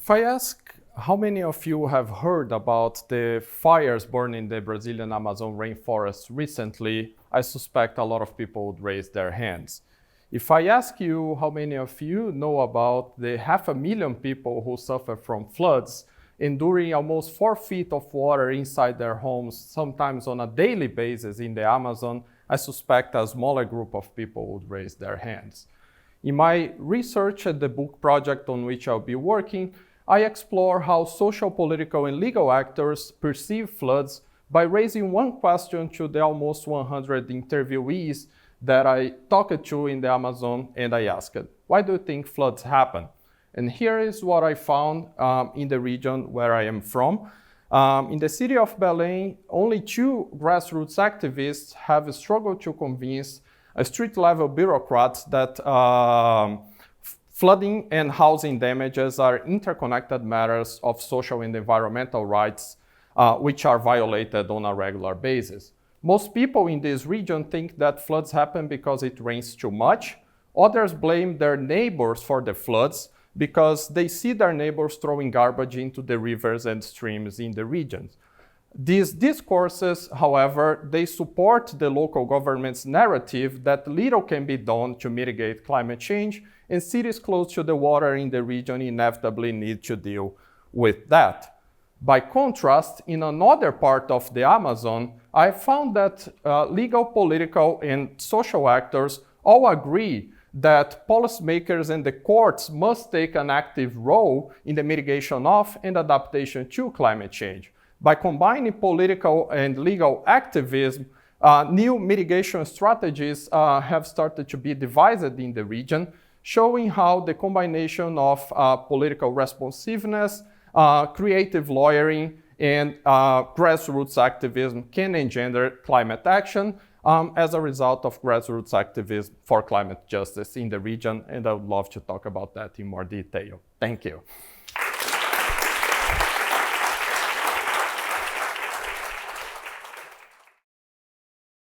If I ask how many of you have heard about the fires burning the Brazilian Amazon rainforest recently, I suspect a lot of people would raise their hands. If I ask you how many of you know about the 500,000 people who suffer from floods, enduring almost 4 feet of water inside their homes, sometimes on a daily basis in the Amazon, I suspect a smaller group of people would raise their hands. In my research at the book project on which I'll be working, I explore how social, political, and legal actors perceive floods by raising one question to the almost 100 interviewees that I talked to in the Amazon, and I asked, why do you think floods happen? And here is what I found in the region where I am from. In the city of Belém, only 2 grassroots activists have struggled to convince a street-level bureaucrat that flooding and housing damages are interconnected matters of social and environmental rights, which are violated on a regular basis. Most people in this region think that floods happen because it rains too much. Others blame their neighbors for the floods because they see their neighbors throwing garbage into the rivers and streams in the region. These discourses, however, they support the local government's narrative that little can be done to mitigate climate change, and cities close to the water in the region inevitably need to deal with that. By contrast, in another part of the Amazon, I found that legal, political, and social actors all agree that policymakers and the courts must take an active role in the mitigation of and adaptation to climate change. By combining political and legal activism, new mitigation strategies have started to be devised in the region, showing how the combination of political responsiveness, creative lawyering, and grassroots activism can engender climate action as a result of grassroots activism for climate justice in the region, and I would love to talk about that in more detail. Thank you.